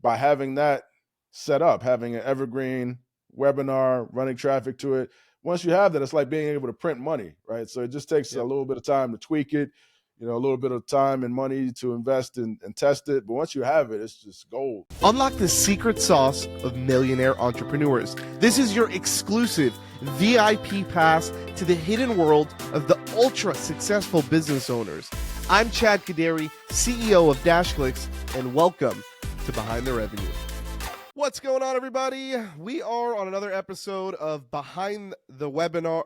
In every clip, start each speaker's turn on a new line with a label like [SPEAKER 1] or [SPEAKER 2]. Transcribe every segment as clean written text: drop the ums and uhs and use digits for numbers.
[SPEAKER 1] by having that set up, having an evergreen webinar, running traffic to it. Once you have that, it's like being able to print money, right? So it just takes a little bit of time to tweak it, a little bit of time and money to invest and test it. But once you have it, it's just gold.
[SPEAKER 2] Unlock the secret sauce of millionaire entrepreneurs. This is your exclusive VIP pass to the hidden world of the ultra successful business owners. I'm Chad Kaderi, CEO of DashClicks, and welcome to Behind the Revenue. What's going on, everybody? We are on another episode of Behind the Revenue.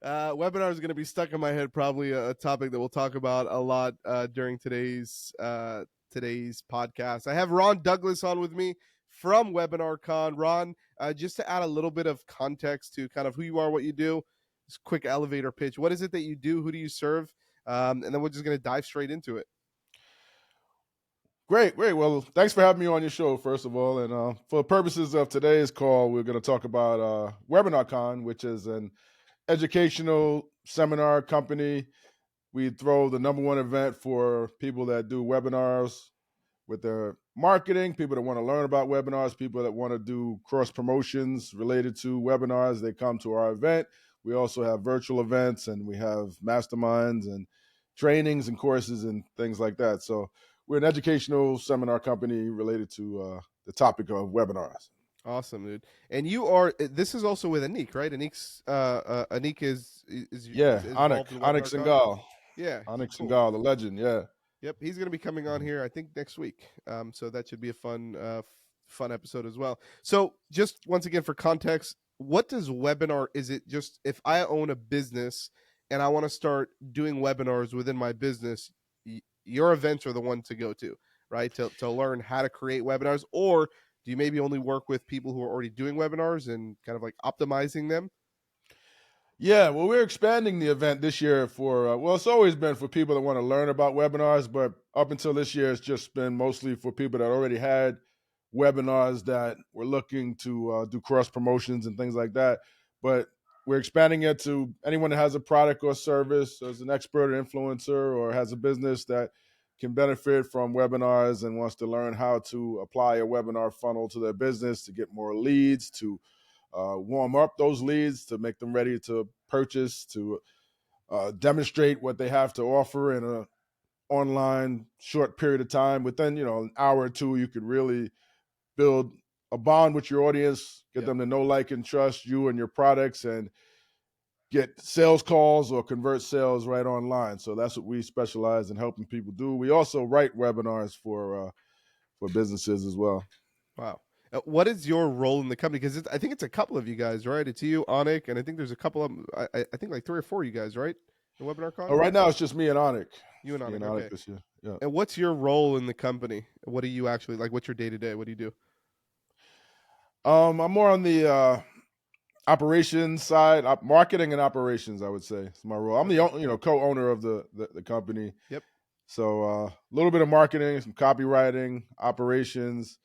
[SPEAKER 2] Webinar is going to be stuck in my head, probably a topic that we'll talk about a lot during today's podcast. I have Ron Douglas on with me from WebinarCon. Ron, just to add a little bit of context to kind of who you are, what you do, just quick elevator pitch. What is it that you do? Who do you serve? And then we're just going to dive straight into it.
[SPEAKER 1] Great. Well, thanks for having me on your show, first of all. And for purposes of today's call, we're going to talk about WebinarCon, which is an educational seminar company. We throw the number one event for people that do webinars with their marketing, people that want to learn about webinars, people that want to do cross promotions related to webinars. They come to our event. We also have virtual events, and we have masterminds and trainings and courses and things like that. So we're an educational seminar company related to the topic of webinars.
[SPEAKER 2] Awesome, dude. And you are, this is also with Anik, right? Anik is
[SPEAKER 1] Anik Singal.
[SPEAKER 2] Yeah.
[SPEAKER 1] Anik Singal, the legend, yeah.
[SPEAKER 2] Yep, he's going to be coming on here, I think, next week. So that should be a fun episode as well. So just once again, for context, what does webinar, is it just if I own a business and I want to start doing webinars within my business, your events are the one to go to, right? To learn how to create webinars, or do you maybe only work with people who are already doing webinars and kind of like optimizing them?
[SPEAKER 1] Yeah, well, we're expanding the event this year for, it's always been for people that want to learn about webinars, but up until this year, it's just been mostly for people that already had webinars that were looking to do cross promotions and things like that. But we're expanding it to anyone that has a product or service, as an expert or influencer, or has a business that can benefit from webinars and wants to learn how to apply a webinar funnel to their business to get more leads, to warm up those leads, to make them ready to purchase, to demonstrate what they have to offer in an online short period of time. Within, an hour or two, you could really build a bond with your audience, get them to know, like, and trust you and your products, and get sales calls or convert sales right online. So that's what we specialize in helping people do. We also write webinars for businesses as well.
[SPEAKER 2] Wow. What is your role in the company? Because I think it's a couple of you guys, right? It's you, Anik, and I think there's a couple of, I think like 3 or 4 of you guys, right? The WebinarCon?
[SPEAKER 1] Oh, right now it's just me and Anik.
[SPEAKER 2] You and Anik, okay.
[SPEAKER 1] This year. Yeah.
[SPEAKER 2] And what's your role in the company? What do you actually, like, what's your day-to-day? What do you do?
[SPEAKER 1] I'm more on the operations side, marketing and operations, I would say. It's my role. I'm the co-owner of the company.
[SPEAKER 2] Yep.
[SPEAKER 1] So a little bit of marketing, some copywriting, operations,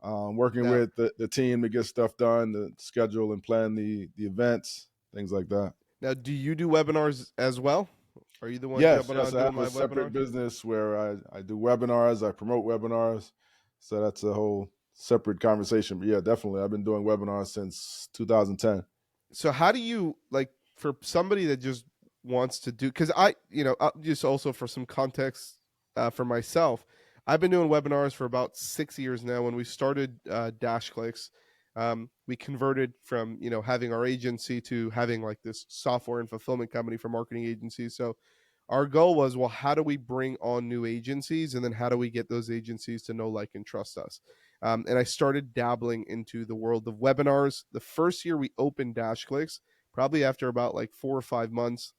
[SPEAKER 1] working with the team to get stuff done, to schedule and plan the events, things like that.
[SPEAKER 2] Now, do you do webinars as well? Are you the one?
[SPEAKER 1] Yes, I have a separate business where I do webinars, I promote webinars. So that's a whole separate conversation. But yeah, definitely. I've been doing webinars since 2010.
[SPEAKER 2] So how do you, like, for somebody that just wants to do, because just also for some context for myself, I've been doing webinars for about 6 years now. When we started DashClicks, we converted from, having our agency to having like this software and fulfillment company for marketing agencies. So our goal was, well, how do we bring on new agencies? And then how do we get those agencies to know, like, and trust us? And I started dabbling into the world of webinars. The first year we opened DashClicks, probably after about like 4 or 5 months,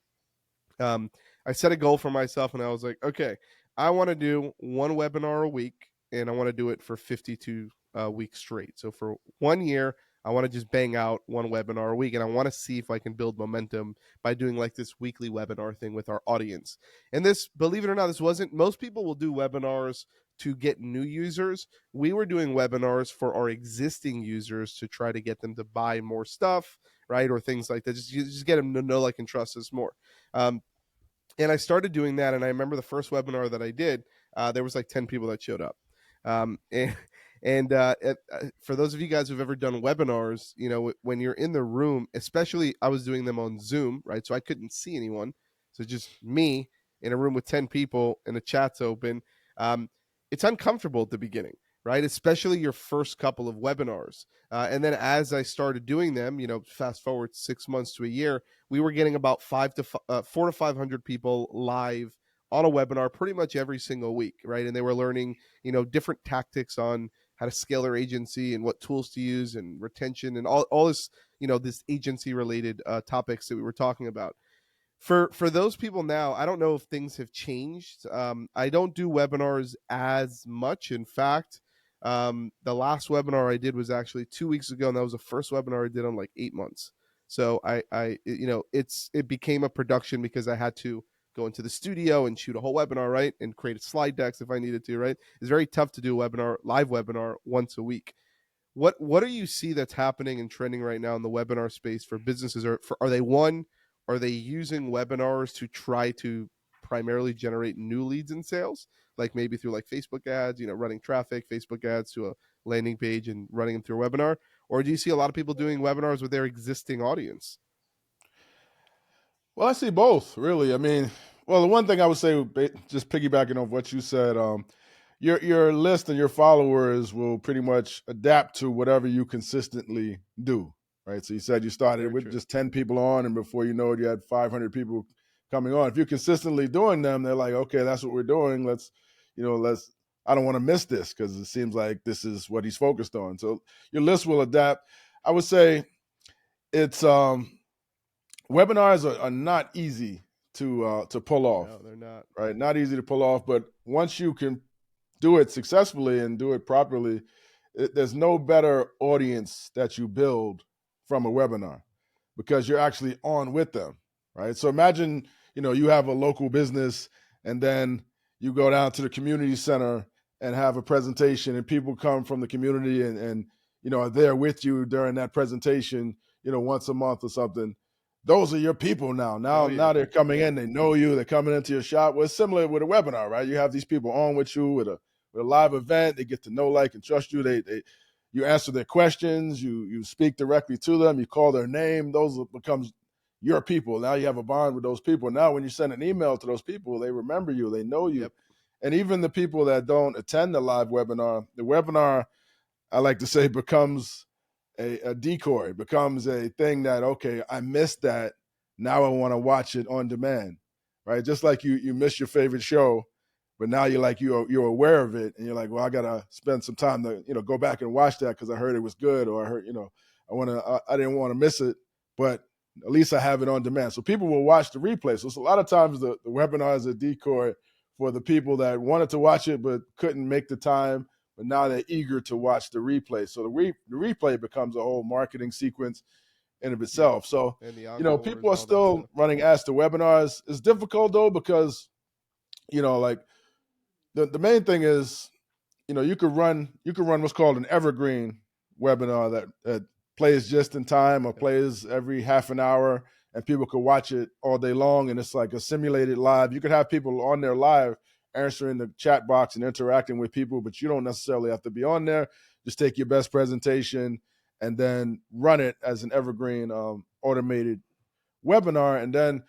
[SPEAKER 2] I set a goal for myself, and I was like, okay, I want to do one webinar a week, and I want to do it for 52 weeks straight. So for 1 year, I want to just bang out one webinar a week, and I want to see if I can build momentum by doing like this weekly webinar thing with our audience. And this, believe it or not, this wasn't, most people will do webinars to get new users. We were doing webinars for our existing users to try to get them to buy more stuff, right? Or things like that. Just get them to know, like, and trust us more. And I started doing that. And I remember the first webinar that I did, there was like 10 people that showed up. And for those of you guys who've ever done webinars, when you're in the room, especially I was doing them on Zoom, right? So I couldn't see anyone. So just me in a room with 10 people and the chat's open. It's uncomfortable at the beginning, right? Especially your first couple of webinars. And then as I started doing them, fast forward 6 months to a year, we were getting about 4 to 500 people live on a webinar pretty much every single week, right? And they were learning, different tactics on how to scale their agency and what tools to use and retention and all this, this agency related topics that we were talking about. For those people now, I don't know if things have changed. I don't do webinars as much. In fact, the last webinar I did was actually 2 weeks ago, and that was the first webinar I did in like 8 months. So it became a production because I had to go into the studio and shoot a whole webinar, right, and create slide decks if I needed to, right. It's very tough to do a live webinar once a week. What do you see that's happening and trending right now in the webinar space for businesses? Are they using webinars to try to primarily generate new leads and sales, like maybe through like Facebook ads, running traffic, Facebook ads to a landing page and running them through a webinar? Or do you see a lot of people doing webinars with their existing audience?
[SPEAKER 1] Well, I see both, really. I mean, well, the one thing I would say, just piggybacking off what you said, your list and your followers will pretty much adapt to whatever you consistently do, right? So you said you started
[SPEAKER 2] Very
[SPEAKER 1] with
[SPEAKER 2] true.
[SPEAKER 1] just 10 people on, and before you know it, you had 500 people coming on. If you're consistently doing them, they're like, okay, that's what we're doing. Let's. I don't want to miss this because it seems like this is what he's focused on. So your list will adapt. I would say it's webinars are not easy to pull off,
[SPEAKER 2] No, they're not.
[SPEAKER 1] right? Not easy to pull off, but once you can do it successfully and do it properly, there's no better audience that you build from a webinar because you're actually on with them, right? So imagine, you have a local business and then you go down to the community center and have a presentation and people come from the community and are there with you during that presentation, once a month or something. Those are your people now. Now,
[SPEAKER 2] Oh yeah.
[SPEAKER 1] now they're coming in, they know you, they're coming into your shop. Well, it's similar with a webinar, right? You have these people on with you with a live event. They get to know, like, and trust you. You answer their questions. You speak directly to them. You call their name. Those becomes your people. Now you have a bond with those people. Now, when you send an email to those people, they remember you. They know you.
[SPEAKER 2] Yep.
[SPEAKER 1] And even the people that don't attend the live webinar, the webinar, I like to say, becomes a decoy, becomes a thing that, okay, I missed that. Now I want to watch it on demand, right? Just like you miss your favorite show, but now you're aware of it, and you're like, well, I gotta spend some time to go back and watch that because I heard it was good, or I heard I didn't want to miss it, but at least I have it on demand. So people will watch the replay. So it's a lot of times the webinar is a decoy for the people that wanted to watch it but couldn't make the time, but now they're eager to watch the replay. So the replay becomes a whole marketing sequence in of
[SPEAKER 2] Yep.
[SPEAKER 1] itself. So,
[SPEAKER 2] And the
[SPEAKER 1] people
[SPEAKER 2] encores
[SPEAKER 1] are
[SPEAKER 2] and all that
[SPEAKER 1] still
[SPEAKER 2] stuff.
[SPEAKER 1] running ads to webinars. It's difficult though, because, like the main thing is, you could run what's called an evergreen webinar that plays just in time or
[SPEAKER 2] Yep.
[SPEAKER 1] plays every half an hour, and people could watch it all day long, and it's like a simulated live. You could have people on there live answering the chat box and interacting with people, but you don't necessarily have to be on there. Just take your best presentation and then run it as an evergreen automated webinar. And then,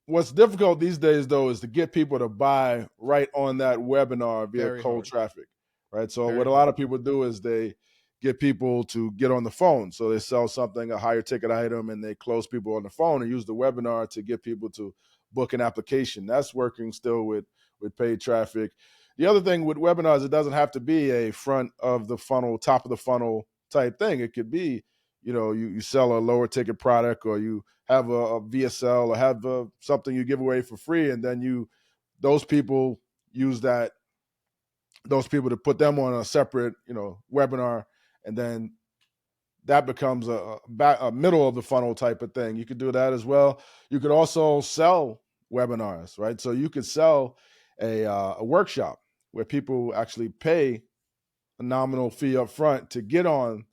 [SPEAKER 1] what's difficult these days though is to get people to buy right on that webinar via
[SPEAKER 2] Very
[SPEAKER 1] cold
[SPEAKER 2] hard.
[SPEAKER 1] traffic, right? So what
[SPEAKER 2] Very
[SPEAKER 1] a lot
[SPEAKER 2] hard.
[SPEAKER 1] of people do is they get people to get on the phone. So they sell something, a higher ticket item, and they close people on the phone and use the webinar to get people to book an application. That's working still with paid traffic. The other thing with webinars, it doesn't have to be a front of the funnel, top of the funnel type thing. It could be, you sell a lower ticket product, or you have a VSL, or have something you give away for free, and then those people use those people to put them on a separate webinar, and then that becomes a middle of the funnel type of thing. You could do that as well. You could also sell webinars, right? So you could sell a workshop where people actually pay a nominal fee up front to get on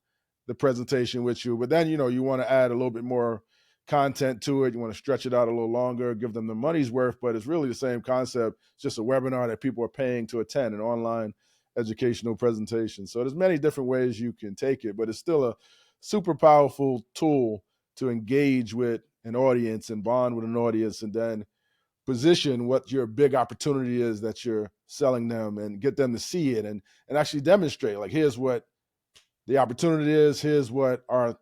[SPEAKER 1] the presentation with you, but then you want to add a little bit more content to it. You want to stretch it out a little longer, give them the money's worth, but it's really the same concept. It's just a webinar that people are paying to attend, an online educational presentation. So there's many different ways you can take it, but it's still a super powerful tool to engage with an audience and bond with an audience, and then position what your big opportunity is that you're selling them, and get them to see it, and actually demonstrate, like, here's what the opportunity is, here's what our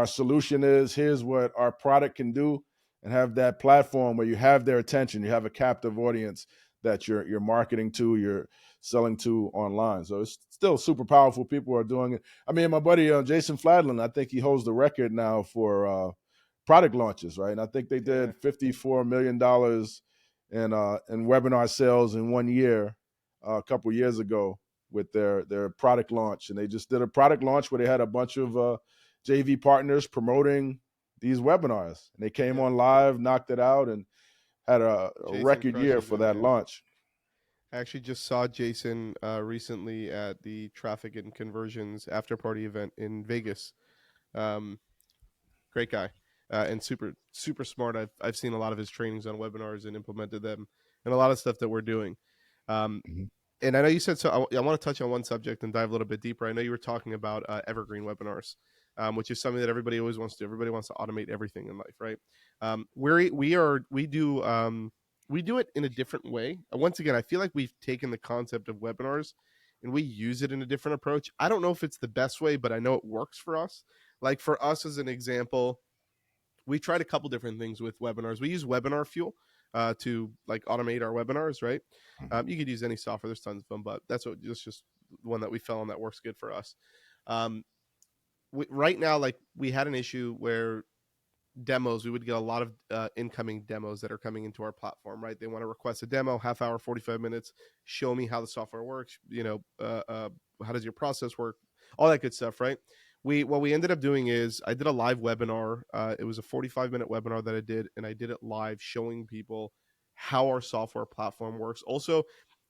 [SPEAKER 1] solution is, here's what our product can do, and have that platform where you have their attention, you have a captive audience that you're marketing to, you're selling to online. So it's still super powerful. People are doing it. I mean, my buddy Jason Fladlin, I think he holds the record now for product launches, right? And I think they
[SPEAKER 2] Yeah.
[SPEAKER 1] did $54 million in webinar sales in 1 year, a couple years ago, with their product launch. And they just did a product launch where they had a bunch of JV partners promoting these webinars, and they came
[SPEAKER 2] Yep.
[SPEAKER 1] on live, knocked it out, and had a
[SPEAKER 2] Jason
[SPEAKER 1] record year
[SPEAKER 2] crushes
[SPEAKER 1] for
[SPEAKER 2] it,
[SPEAKER 1] that
[SPEAKER 2] man.
[SPEAKER 1] launch.
[SPEAKER 2] I actually just saw Jason recently at the Traffic and Conversions after party event in Vegas. Um, Great guy, and super smart. I've seen a lot of his trainings on webinars and implemented them, and a lot of stuff that we're doing. Um,
[SPEAKER 1] Mhm.
[SPEAKER 2] and I know you said so. I want to touch on one subject and dive a little bit deeper. I know you were talking about Evergreen webinars, which is something that everybody always wants to do. Everybody wants to automate everything in life, right? We do it in a different way. Once again, I feel like we've taken the concept of webinars and we use it in a different approach. I don't know if it's the best way, but I know it works for us. Like for us, as an example, we tried a couple different things with webinars. We use Webinar Fuel to like automate our webinars, right?
[SPEAKER 1] Mhm.
[SPEAKER 2] You could use any software. There's tons of them, but that's just one that we fell on that works good for us. Um, right now, like we had an issue where demos, we would get a lot of incoming demos that are coming into our platform, right? They want to request a demo, half hour, 45 minutes, show me how the software works, how does your process work, all that good stuff, right? What we ended up doing is I did a live webinar. It was a 45-minute webinar that I did, and I did it live showing people how our software platform works. Also,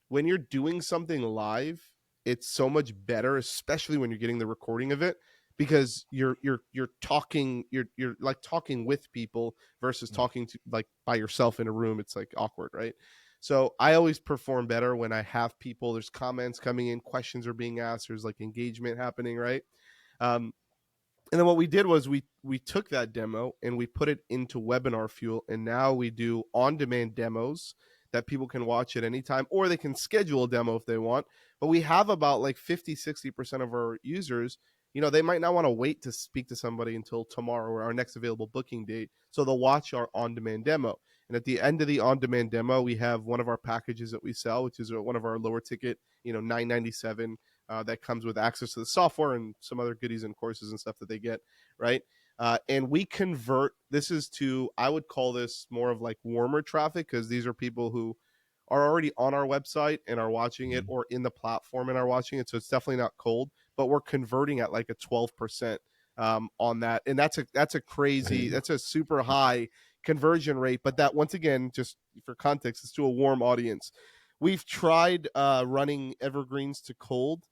[SPEAKER 2] when you're doing something live, it's so much better, especially when you're getting the recording of it, because you're talking, you're like talking with people versus talking to like by yourself in a room. It's like awkward, right? So I always perform better when I have people. There's comments coming in, questions are being asked, there's like engagement happening, right? Um, and then what we did was we took that demo and we put it into Webinar Fuel, and now we do on-demand demos that people can watch at any time, or they can schedule a demo if they want. But we have about like 50-60% of our users, they might not want to wait to speak to somebody until tomorrow or our next available booking date, so they'll watch our on-demand demo. And at the end of the on-demand demo, we have one of our packages that we sell, which is one of our lower ticket, $9.97, that comes with access to the software and some other goodies and courses and stuff that they get, right? And we convert. This is to, I would call this more of like warmer traffic, because these are people who are already on our website and are watching it,
[SPEAKER 1] Mhm.
[SPEAKER 2] or in the platform and are watching it. So it's definitely not cold, but we're converting at like a 12% on that, and that's a super high conversion rate. But that, once again, just for context, is to a warm audience. We've tried running evergreens to cold.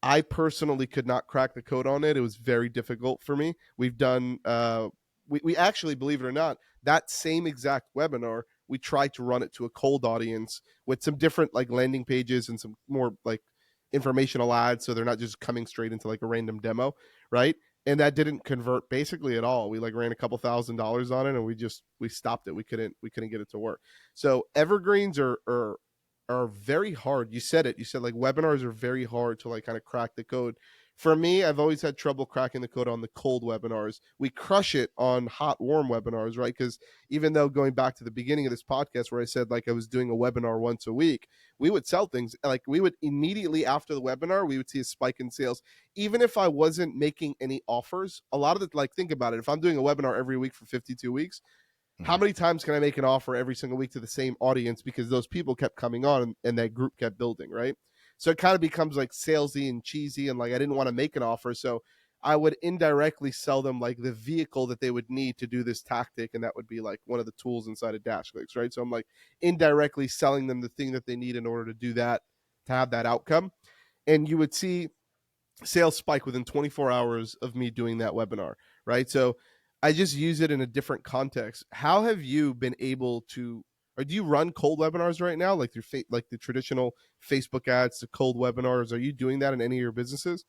[SPEAKER 2] I personally could not crack the code on it. It was very difficult for me. We've done, we actually, believe it or not, that same exact webinar, we tried to run it to a cold audience with some different like landing pages and some more like informational ads. So they're not just coming straight into like a random demo, right? And that didn't convert basically at all. We like ran a couple $1,000s on it, and we stopped it. We couldn't get it to work. So evergreens are very hard. You said it. You said like webinars are very hard to like kind of crack the code. For me, I've always had trouble cracking the code on the cold webinars. We crush it on hot, warm webinars, right? Because even though, going back to the beginning of this podcast where I said like I was doing a webinar once a week, we would sell things. Like we would immediately after the webinar, we would see a spike in sales. Even if I wasn't making any offers, a lot of the, like, think about it. If I'm doing a webinar every week for 52 weeks, how
[SPEAKER 1] Mhm.
[SPEAKER 2] many times can I make an offer every single week to the same audience, because those people kept coming on and that group kept building, right? So it kind of becomes like salesy and cheesy, and like I didn't want to make an offer, so I would indirectly sell them like the vehicle that they would need to do this tactic, and that would be like one of the tools inside of DashClicks, right? So I'm like indirectly selling them the thing that they need in order to do that, to have that outcome. And you would see sales spike within 24 hours of me doing that webinar, right? So I just use it in a different context. How have you been able to, or do you run cold webinars right now, like through like the traditional Facebook ads to cold webinars? Are you doing that in any of your businesses?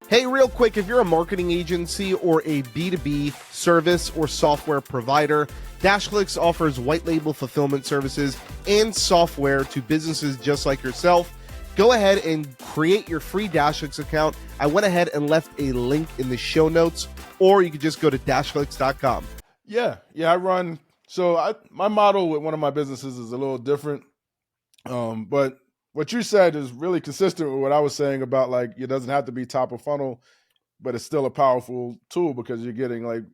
[SPEAKER 2] Hey, real quick, if you're a marketing agency or a B2B service or software provider, DashClicks offers white label fulfillment services and software to businesses just like yourself. Go ahead and create your free DashClicks account. I went ahead and left a link in the show notes, or you could just go to dashclicks.com.
[SPEAKER 1] Yeah, I run. So my model with one of my businesses is a little different. But what you said is really consistent with what I was saying about like it doesn't have to be top of funnel, but it's still a powerful tool because you're getting like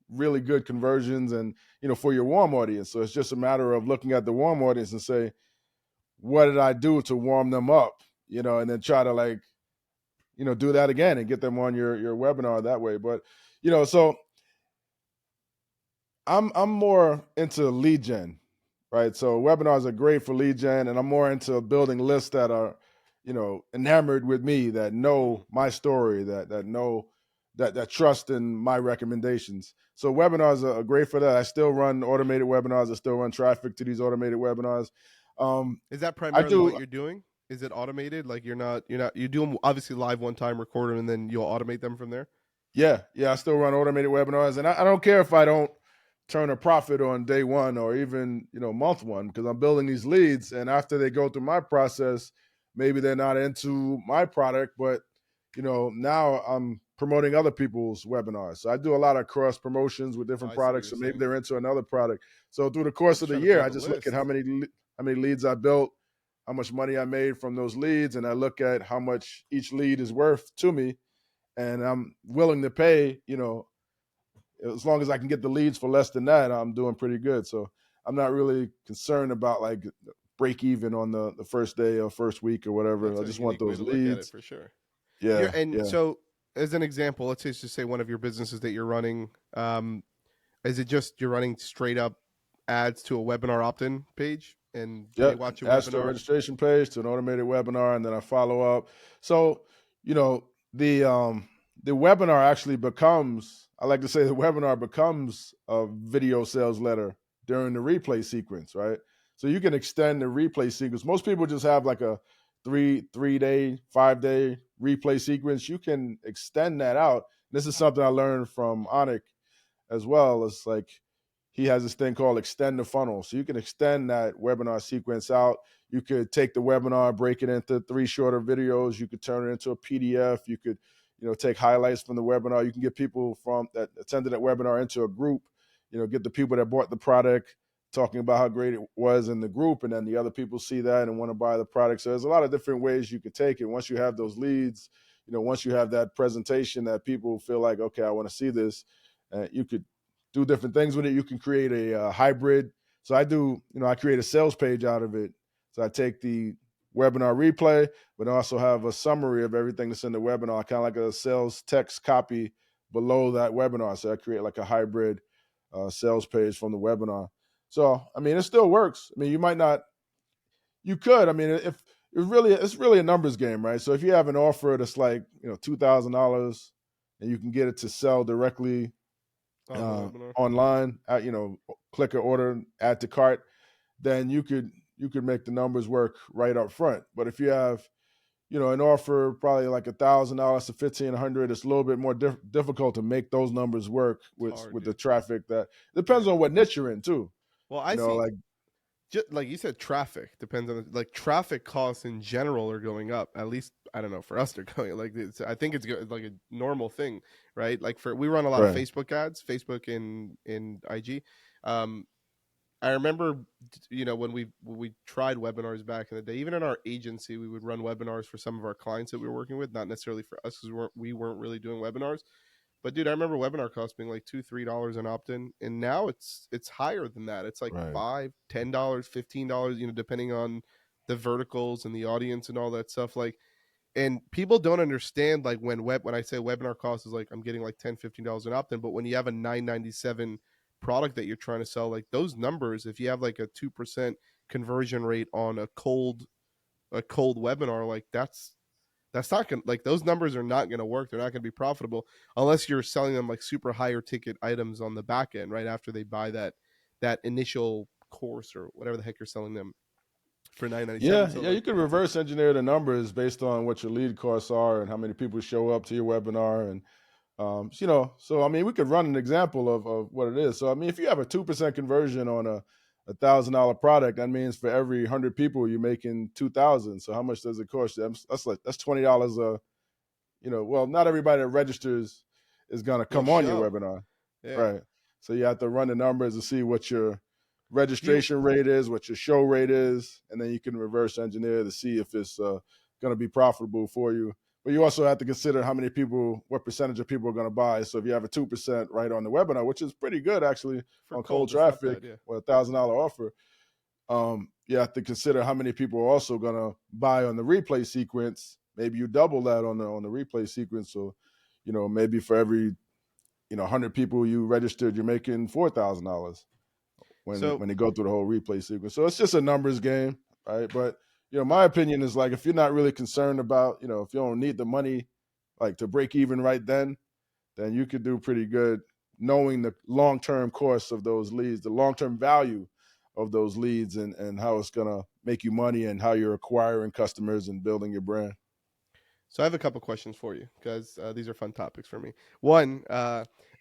[SPEAKER 1] really good conversions and for your warm audience. So it's just a matter of looking at the warm audience and say, what did I do to warm them up? And then try to like, do that again and get them on your webinar that way. But so I'm more into lead gen, right? So webinars are great for lead gen, and I'm more into building lists that are, enamored with me, that know my story, that know that trust in my recommendations. So webinars are great for that. I still run automated webinars. I still run traffic to these automated webinars.
[SPEAKER 2] Is that
[SPEAKER 1] I
[SPEAKER 2] primarily what
[SPEAKER 1] do.
[SPEAKER 2] you're doing? Is it automated? Like you do them obviously live one time, record them, and then you'll automate them from there?
[SPEAKER 1] Yeah, I still run automated webinars, and I don't care if I don't turn a profit on day one or even month one because I'm building these leads, and after they go through my process, maybe they're not into my product, but now I'm promoting other people's webinars. So I do a lot of cross promotions with
[SPEAKER 2] Oh,
[SPEAKER 1] different
[SPEAKER 2] I see what
[SPEAKER 1] products,
[SPEAKER 2] you're
[SPEAKER 1] so maybe
[SPEAKER 2] saying.
[SPEAKER 1] they're into another product. So through the
[SPEAKER 2] I'm
[SPEAKER 1] course
[SPEAKER 2] just
[SPEAKER 1] of the
[SPEAKER 2] trying to
[SPEAKER 1] year,
[SPEAKER 2] build
[SPEAKER 1] I
[SPEAKER 2] a
[SPEAKER 1] just look at how
[SPEAKER 2] list.
[SPEAKER 1] many leads I built, how much money I made from those leads, and I look at how much each lead is worth to me, and I'm willing to pay, as long as I can get the leads for less than that, I'm doing pretty good. So I'm not really concerned about like break even on the first day or first week or whatever.
[SPEAKER 2] That's
[SPEAKER 1] I
[SPEAKER 2] a
[SPEAKER 1] just want
[SPEAKER 2] unique way
[SPEAKER 1] those
[SPEAKER 2] to look at it
[SPEAKER 1] leads.
[SPEAKER 2] for sure. You're
[SPEAKER 1] Yeah,
[SPEAKER 2] and
[SPEAKER 1] yeah,
[SPEAKER 2] so as an example, let's just say one of your businesses that you're running, is it just you're running straight up ads to a webinar opt-in page and they
[SPEAKER 1] yep.
[SPEAKER 2] watch your
[SPEAKER 1] Adds to a
[SPEAKER 2] webinar?
[SPEAKER 1] registration page to an automated webinar, and then I follow up. So you know the webinar actually becomes. I like to say the webinar becomes a video sales letter during the replay sequence, right? So you can extend the replay sequence. Most people just have like a three day, 5 day replay sequence. You can extend that out. This is something I learned from Onik as well. It's like he has this thing called extend the funnel. So you can extend that webinar sequence out. You could take the webinar, break it into 3 shorter videos. You could turn it into a PDF. You could, take highlights from the webinar. You can get people from that attended that webinar into a group. Get the people that bought the product talking about how great it was in the group, and then the other people see that and want to buy the product. So there's a lot of different ways you could take it. Once you have those leads, once you have that presentation that people feel like, okay, I want to see this, you could do different things with it. You can create a hybrid. So I do, I create a sales page out of it. So I take the webinar replay, but also have a summary of everything that's in the webinar, kind of like a sales text copy below that webinar. So I create like a hybrid sales page from the webinar. So I mean, it still works. I mean, you might not, you could. I mean, if it's really a numbers game, right? So if you have an offer that's like $2,000, and you can get it to sell directly
[SPEAKER 2] On the webinar?
[SPEAKER 1] online, click an order, add to cart, then you could make the numbers work right up front. But if you have an offer probably like $1,000 to 1,500, it's a little bit more difficult to make those numbers work
[SPEAKER 2] It's
[SPEAKER 1] with
[SPEAKER 2] hard,
[SPEAKER 1] with the
[SPEAKER 2] dude.
[SPEAKER 1] traffic. That depends
[SPEAKER 2] Yeah.
[SPEAKER 1] on what niche you're in too.
[SPEAKER 2] Well, I see.
[SPEAKER 1] Like
[SPEAKER 2] Just like you said, traffic depends on like traffic costs in general are going up. At least I don't know for us they're going like I think it's like a normal thing, right? Like we run a lot of
[SPEAKER 1] right,
[SPEAKER 2] Facebook ads, Facebook in IG. Um, I remember, when we tried webinars back in the day, even in our agency, we would run webinars for some of our clients that we were working with, not necessarily for us because we weren't really doing webinars. But dude, I remember webinar costs being like $2-3 an opt-in, and now it's higher than that. It's like
[SPEAKER 1] right,
[SPEAKER 2] $5, $10, $15, depending on the verticals and the audience and all that stuff. Like, and people don't understand like when I say webinar cost is like I'm getting like $10-15 an opt-in, but when you have a $9.97 product that you're trying to sell, like those numbers, if you have like a 2% conversion rate on a cold webinar, like That's not gonna, like, those numbers are not gonna work. They're not gonna be profitable unless you're selling them like super higher ticket items on the back end, right after they buy that initial course or whatever the heck you're selling them for 997.
[SPEAKER 1] Yeah,
[SPEAKER 2] So
[SPEAKER 1] yeah, you
[SPEAKER 2] like,
[SPEAKER 1] can reverse engineer the numbers based on what your lead costs are and how many people show up to your webinar, and so I mean, we could run an example of what it is. So I mean, if you have a 2% conversion on a $1,000 product, that means for every 100 people you're making 2,000. So how much does it cost? That's $20 well, not everybody that registers is going to
[SPEAKER 2] will
[SPEAKER 1] come on your
[SPEAKER 2] show.
[SPEAKER 1] webinar,
[SPEAKER 2] Yeah.
[SPEAKER 1] right? So you have to run the numbers to see what your
[SPEAKER 2] Do you
[SPEAKER 1] registration rate is, what your show rate is, and then you can reverse engineer to see if it's going to be profitable for you. But you also have to consider how many people, what percentage of people are going to buy. So if you have a 2% right on the webinar, which is pretty good actually
[SPEAKER 2] for
[SPEAKER 1] on cold
[SPEAKER 2] cold, it's not
[SPEAKER 1] traffic
[SPEAKER 2] bad, yeah.
[SPEAKER 1] or $1,000 offer, you have to consider how many people are also going to buy on the replay sequence. Maybe you double that on the replay sequence. So, maybe for every 100 people you registered, you're making $4,000
[SPEAKER 2] So
[SPEAKER 1] when they go through the whole replay sequence. So it's just a numbers game, right? But my opinion is like if you're not really concerned about, if you don't need the money like to break even right then you could do pretty good knowing the long-term course of those leads, the long-term value of those leads, and how it's gonna make you money and how you're acquiring customers and building your brand.
[SPEAKER 2] So I have a couple questions for you because these are fun topics for me. One,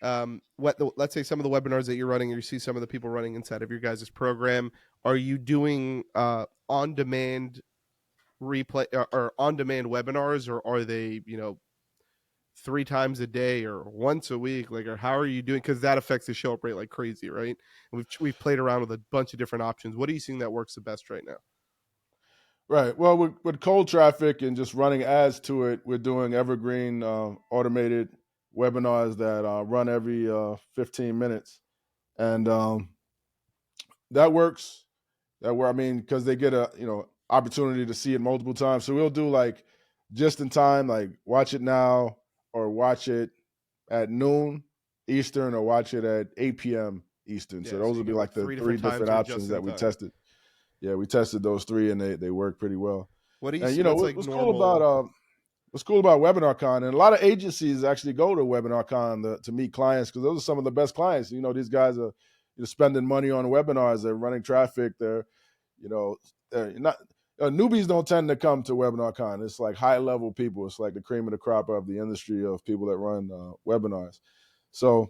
[SPEAKER 2] let's say some of the webinars that you're running, or you see some of the people running inside of your guys' program. Are you doing on-demand replay or on-demand webinars, or are they, 3 times a day or once a week? Like, or how are you doing? Because that affects the show up rate like crazy, right? And we've played around with a bunch of different options. What are you seeing that works the best right now?
[SPEAKER 1] Right. Well, with cold traffic and just running ads to it, we're doing Evergreen automated webinars that run every 15 minutes, and that works. I mean, because they get a opportunity to see it multiple times. So we'll do like just in time, like watch it now or watch it at noon Eastern or watch it at 8 p.m. Eastern. So
[SPEAKER 2] Yeah, so
[SPEAKER 1] those
[SPEAKER 2] you
[SPEAKER 1] would be
[SPEAKER 2] get like
[SPEAKER 1] like the
[SPEAKER 2] three
[SPEAKER 1] three
[SPEAKER 2] different times
[SPEAKER 1] different
[SPEAKER 2] or just
[SPEAKER 1] options
[SPEAKER 2] in
[SPEAKER 1] that we
[SPEAKER 2] time.
[SPEAKER 1] tested. Yeah, we tested those three and they work pretty well.
[SPEAKER 2] What do you
[SPEAKER 1] And
[SPEAKER 2] see that's like
[SPEAKER 1] what's cool about
[SPEAKER 2] normal?
[SPEAKER 1] WebinarCon, and a lot of agencies actually go to WebinarCon to meet clients because those are some of the best clients. These guys are spending money on webinars. They're running traffic. You know, they're not newbies don't tend to come to WebinarCon. It's like high level people. It's like the cream of the crop of the industry of people that run webinars. So,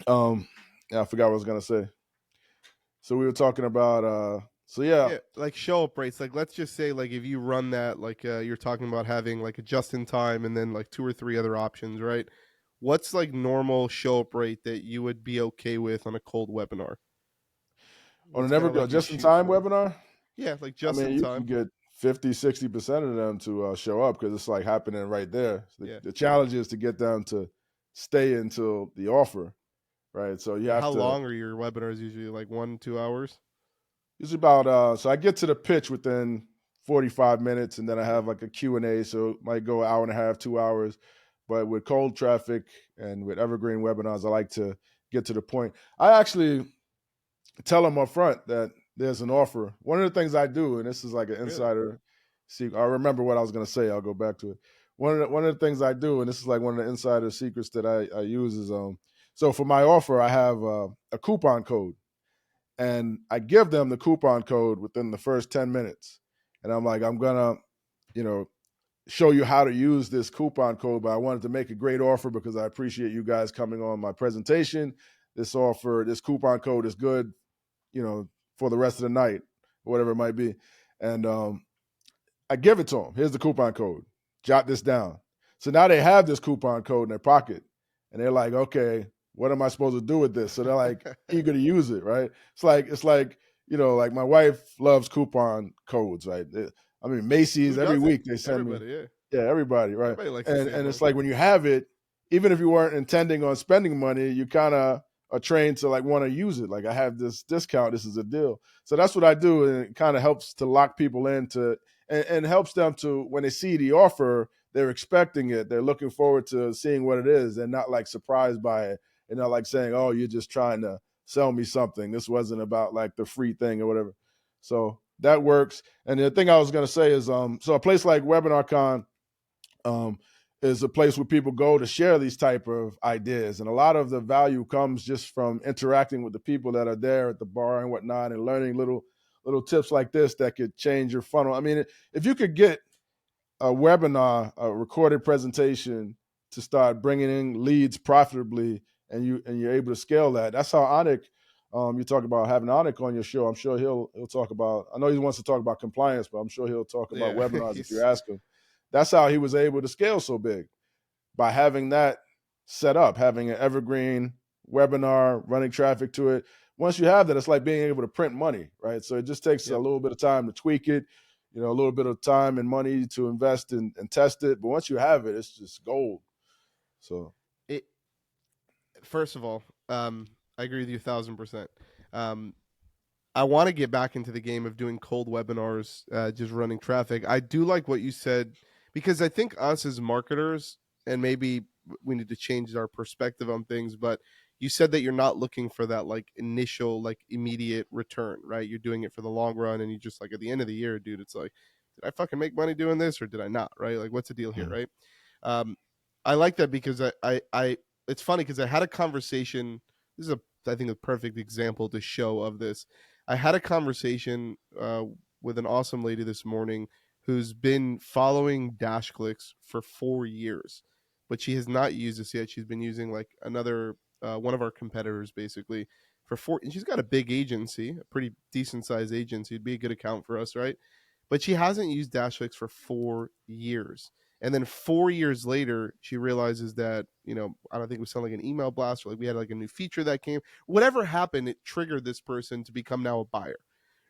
[SPEAKER 1] yeah, I forgot what I was gonna say. So we were talking about. So yeah,
[SPEAKER 2] Yeah, like show up rates. Like, let's just say, like, if you run that, like, you're talking about having like a just in time and then like 2 or 3 other options, right? What's like normal show up rate that you would be okay with on a cold webinar?
[SPEAKER 1] on
[SPEAKER 2] What's
[SPEAKER 1] an
[SPEAKER 2] kind of
[SPEAKER 1] Evergreen
[SPEAKER 2] like you
[SPEAKER 1] just in
[SPEAKER 2] shoot
[SPEAKER 1] time
[SPEAKER 2] for?
[SPEAKER 1] webinar.
[SPEAKER 2] Yeah, like
[SPEAKER 1] I
[SPEAKER 2] just
[SPEAKER 1] mean,
[SPEAKER 2] in
[SPEAKER 1] you can
[SPEAKER 2] time.
[SPEAKER 1] get 50, 60% of them to show up because it's like happening right there.
[SPEAKER 2] Yeah.
[SPEAKER 1] The challenge is to get them to stay until the offer, right? So you
[SPEAKER 2] And
[SPEAKER 1] have
[SPEAKER 2] how
[SPEAKER 1] to.
[SPEAKER 2] long are your webinars usually? Like 1, 2 hours?
[SPEAKER 1] It's about so I get to the pitch within 45 minutes, and then I
[SPEAKER 2] Yeah.
[SPEAKER 1] have like a Q&A, so it might go an hour and a half, 2 hours. But with cold traffic and with Evergreen webinars, I like to get to the point. I actually tell them up front that there's an offer. One of the things I do, and this is like an
[SPEAKER 2] Really?
[SPEAKER 1] insider secret. I remember what I was going to say. I'll go back to it. One of the things I do, and this is like one of the insider secrets that I use is so for my offer, I have a coupon code, and I give them the coupon code within the first 10 minutes, and I'm like, I'm gonna, you know, show you how to use this coupon code, but I wanted to make a great offer because I appreciate you guys coming on my presentation. This coupon code is good, for the rest of the night, or whatever it might be. And I give it to them. Here's the coupon code. Jot this down. So now they have this coupon code in their pocket, and they're like, okay, what am I supposed to do with this? So they're like eager to use it, right? It's like like my wife loves coupon codes, right? I mean,
[SPEAKER 2] Who
[SPEAKER 1] Macy's every
[SPEAKER 2] doesn't?
[SPEAKER 1] week they send me,
[SPEAKER 2] Everybody, yeah.
[SPEAKER 1] yeah, everybody, right?
[SPEAKER 2] Everybody likes to
[SPEAKER 1] And
[SPEAKER 2] save
[SPEAKER 1] and it's
[SPEAKER 2] money.
[SPEAKER 1] like when you have it, even if you weren't intending on spending money, you kind of are trained to like want to use it. Like I have this discount, this is a deal. So that's what I do, and it kind of helps to lock people into and helps them to when they see the offer, they're expecting it. They're looking forward to seeing what it is, and not like surprised by it, and not like saying, "Oh, you're just trying to sell me something. This wasn't about like the free thing or whatever." So that works. And the thing I was going to say is, so a place like WebinarCon, um, is a place where people go to share these type of ideas, and a lot of the value comes just from interacting with the people that are there at the bar and whatnot, and learning little tips like this that could change your funnel. I mean, if you could get a webinar, a recorded presentation to start bringing in leads profitably, and you're able to scale that. That's how Anik. You talk about having Anik on your show. I'm sure he'll talk about. I know he wants to talk about compliance, but I'm sure he'll talk about
[SPEAKER 2] Yeah,
[SPEAKER 1] webinars if you
[SPEAKER 2] he's
[SPEAKER 1] ask him. That's how he was able to scale so big, by having that set up, having an evergreen webinar, running traffic to it. Once you have that, it's like being able to print money, right? So it just takes a
[SPEAKER 2] yep.
[SPEAKER 1] little bit of time to tweak it, a little bit of time and money to invest and test it. But once you have it, it's just gold. So
[SPEAKER 2] It first of all, I agree with you 1,000%. Um, I want to get back into the game of doing cold webinars, just running traffic. I do like what you said because I think us as marketers, and maybe we need to change our perspective on things, but you said that you're not looking for that like initial, like immediate return, right? You're doing it for the long run, and you just like at the end of the year, dude, it's like, did I fucking make money doing this or did I not, right? Like, what's the deal here,
[SPEAKER 1] mhm.
[SPEAKER 2] right? Um, I like that because it's funny because I had a conversation. This is I think, a perfect example to show of this. I had a conversation with an awesome lady this morning who's been following Dash Clicks for 4 years, but she has not used this yet. She's been using like another one of our competitors basically for four. And she's got a big agency, a pretty decent sized agency. It'd be a good account for us, right? But she hasn't used Dash Clicks for 4 years. And then 4 years later, she realizes that, I don't think it was something like an email blast or like we had like a new feature that came. Whatever happened, it triggered this person to become now a buyer,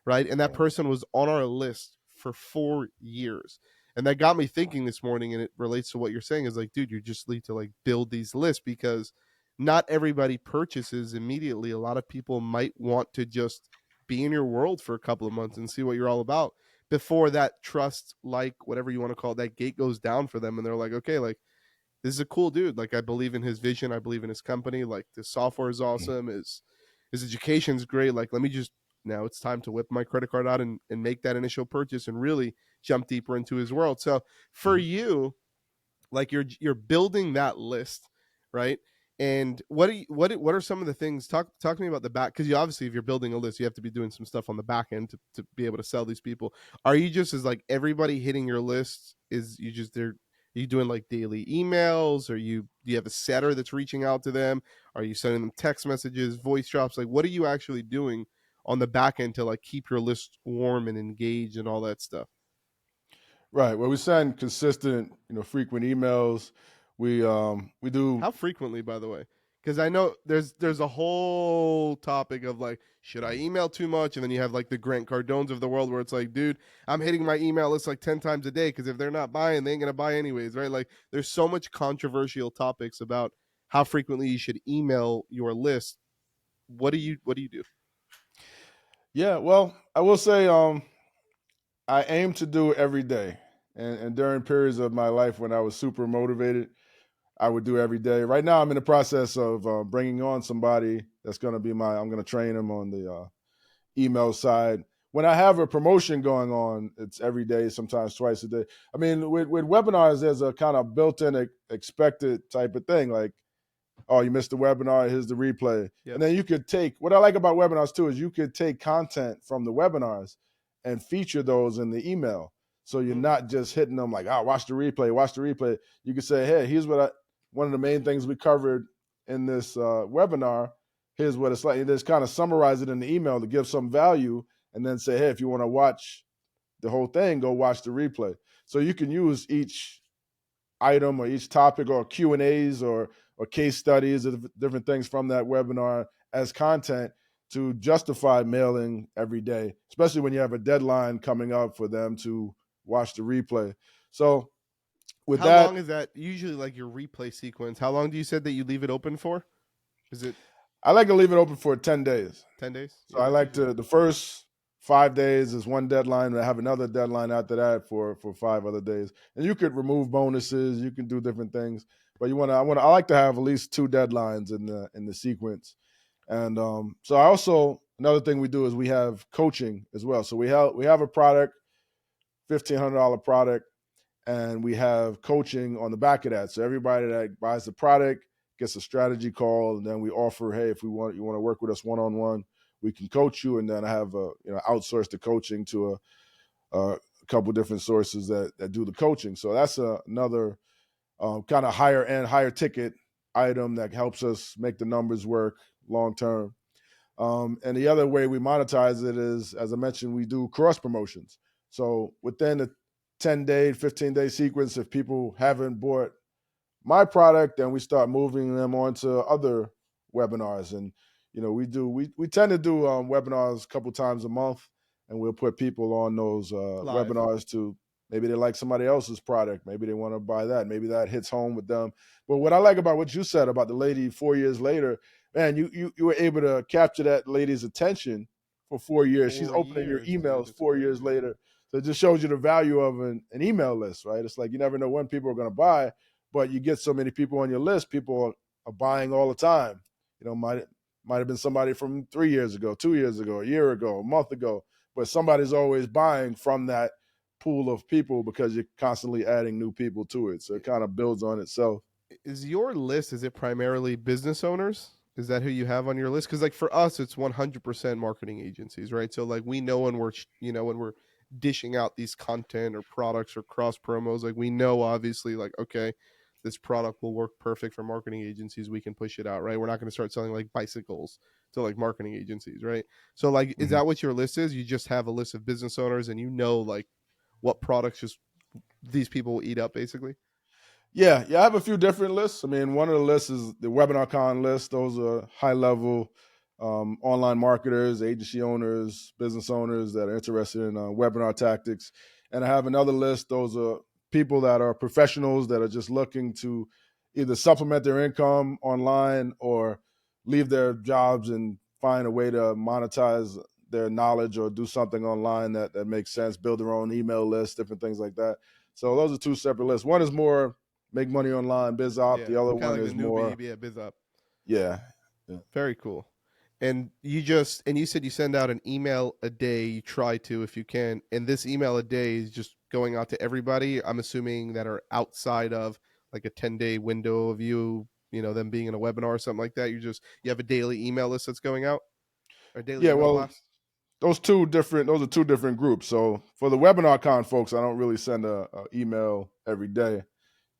[SPEAKER 2] right? And that person was on our list for 4 years. And that got me thinking this morning, and it relates to what you're saying is like, dude, you just need to like build these lists because not everybody purchases immediately. A lot of people might want to just be in your world for a couple of months and see what you're all about before that trust, like whatever you want to call it, that gate goes down for them, and they're like, okay, like this is a cool dude. Like I believe in his vision, I believe in his company. Like the software is awesome, his education's great. Like let me just now it's time to whip my credit card out and make that initial purchase and really jump deeper into his world. So for you, like you're building that list, right? And what are some of the things? Talk to me about the back, because you obviously, if you're building a list, you have to be doing some stuff on the back end to be able to sell these people. Are you just as like everybody hitting your list? Is you just there? Are you doing like daily emails? Or do you have a setter that's reaching out to them? Are you sending them text messages, voice drops? Like what are you actually doing on the back end to like keep your list warm and engaged and all that stuff?
[SPEAKER 1] Right. Well, we send consistent, frequent emails. We do.
[SPEAKER 2] How frequently, by the way? Because I know there's a whole topic of like, should I email too much? And then you have like the Grant Cardones of the world where it's like, dude, I'm hitting my email list like 10 times a day because if they're not buying, they ain't gonna buy anyways, right? Like there's so much controversial topics about how frequently you should email your list. What do you do?
[SPEAKER 1] Yeah. Well, I will say, I aim to do it every day, and during periods of my life when I was super motivated, I would do every day. Right now, I'm in the process of bringing on somebody that's going to be I'm going to train him on the email side. When I have a promotion going on, it's every day, sometimes twice a day. I mean, with webinars, there's a kind of built-in expected type of thing. Like, oh, you missed the webinar, here's the replay.
[SPEAKER 2] Yep.
[SPEAKER 1] And then you could take, what I like about webinars too is you could take content from the webinars and feature those in the email. So you're
[SPEAKER 2] Mm.
[SPEAKER 1] not just hitting them like, oh, watch the replay, watch the replay. You could say, hey, here's one of the main things we covered in this webinar. Here's what it's like. You just kind of summarize it in the email to give some value, and then say, hey, if you want to watch the whole thing, go watch the replay. So you can use each item or each topic or Q and A's or case studies of different things from that webinar as content to justify mailing every day, especially when you have a deadline coming up for them to watch the replay. So with
[SPEAKER 2] How long
[SPEAKER 1] that,
[SPEAKER 2] is that usually like your replay sequence? How long do you said that you leave it open for? Is it
[SPEAKER 1] I like to leave it open for 10 days.
[SPEAKER 2] 10 days?
[SPEAKER 1] So
[SPEAKER 2] Yeah,
[SPEAKER 1] I
[SPEAKER 2] that's
[SPEAKER 1] like
[SPEAKER 2] usually
[SPEAKER 1] to, the first 5 days is one deadline, and I have another deadline after that for 5 other days. And you could remove bonuses, you can do different things, but I like to have at least two deadlines in the sequence. And so I also, another thing we do is we have coaching as well. So we have a product, $1,500 product, and we have coaching on the back of that. So everybody that buys the product gets a strategy call, and then we offer, hey, if you want to work with us one on one, we can coach you, and then I have outsource the coaching to a couple different sources that do the coaching. So that's another kind of higher end, higher ticket item that helps us make the numbers work long term. And the other way we monetize it is, as I mentioned, we do cross promotions. So within a 10-day, 15-day sequence, if people haven't bought my product, then we start moving them on to other webinars. And we tend to do webinars a couple times a month, and we'll put people on those
[SPEAKER 2] Live.
[SPEAKER 1] webinars to, maybe they like somebody else's product, maybe they want to buy that, maybe that hits home with them. But what I like about what you said about the lady 4 years later, man, you were able to capture that lady's attention for 4 years. She's
[SPEAKER 2] 4
[SPEAKER 1] opening your
[SPEAKER 2] years, dude.
[SPEAKER 1] emails
[SPEAKER 2] It's
[SPEAKER 1] 4 years
[SPEAKER 2] crazy.
[SPEAKER 1] later. So it just shows you the value of an email list, right? It's like you never know when people are going to buy, but you get so many people on your list, people are buying all the time. Might have been somebody from 3 years ago, 2 years ago, a year ago, a month ago, but somebody's always buying from that pool of people because you're constantly adding new people to it. So it kind of builds on itself.
[SPEAKER 2] Is your list, is it primarily business owners? Is that who you have on your list? Because like for us, it's 100% marketing agencies, right? So like we know when we're dishing out these content or products or cross promos, like we know obviously like okay, this product will work perfect for marketing agencies. We can push it out, right? We're not going to start selling like bicycles to like marketing agencies, right? So like, is
[SPEAKER 1] Mhm.
[SPEAKER 2] that what your list is? You just have a list of business owners and you know like what products just these people will eat up, basically.
[SPEAKER 1] Yeah, I have a few different lists. I mean, one of the lists is the WebinarCon list. Those are high level online marketers, agency owners, business owners that are interested in webinar tactics. And I have another list. Those are people that are professionals that are just looking to either supplement their income online or leave their jobs and find a way to monetize their knowledge or do something online that makes sense, build their own email list, different things like that. So those are two separate lists. One is more make money online, biz op.
[SPEAKER 2] Yeah,
[SPEAKER 1] The other
[SPEAKER 2] kind
[SPEAKER 1] one
[SPEAKER 2] of like
[SPEAKER 1] is
[SPEAKER 2] the newbie,
[SPEAKER 1] more,
[SPEAKER 2] yeah, biz up.
[SPEAKER 1] yeah, yeah,
[SPEAKER 2] Very cool. And you said you send out an email a day. You try to if you can, and this email a day is just going out to everybody. I'm assuming that are outside of like a 10-day window of them being in a webinar or something like that. You have a daily email list that's going out, or daily
[SPEAKER 1] yeah.
[SPEAKER 2] email
[SPEAKER 1] Well,
[SPEAKER 2] blast.
[SPEAKER 1] those are two different groups. So for the WebinarCon folks, I don't really send a email every day.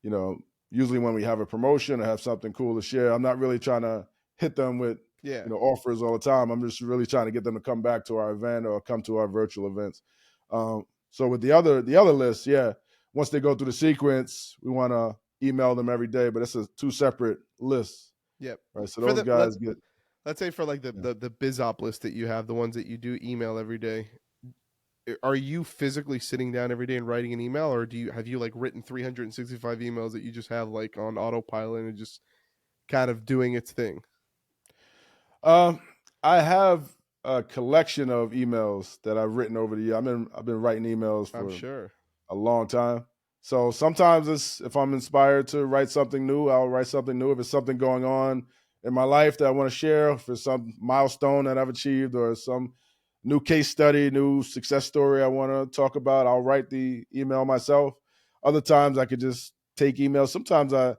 [SPEAKER 1] you know, Usually when we have a promotion or have something cool to share, I'm not really trying to hit them with,
[SPEAKER 2] Yeah.
[SPEAKER 1] offers all the time. I'm just really trying to get them to come back to our event or come to our virtual events. So with the other list, yeah, once they go through the sequence, we want to email them every day, but it's a two separate lists,
[SPEAKER 2] Yep.
[SPEAKER 1] right? So
[SPEAKER 2] For
[SPEAKER 1] those
[SPEAKER 2] the
[SPEAKER 1] guys get,
[SPEAKER 2] let's say for like
[SPEAKER 1] yeah.
[SPEAKER 2] the biz op list that you have, the ones that you do email every day. Are you physically sitting down every day and writing an email, or have you like written 365 emails that you just have like on autopilot and just kind of doing its thing?
[SPEAKER 1] Um, I have a collection of emails that I've written over the year. I've been writing emails
[SPEAKER 2] I'm
[SPEAKER 1] for
[SPEAKER 2] sure.
[SPEAKER 1] a long time. So sometimes if I'm inspired to write something new, I'll write something new. If it's something going on in my life that I want to share, if it's some milestone that I've achieved or some new case study, new success story I want to talk about, I'll write the email myself. Other times I could just take emails. Sometimes I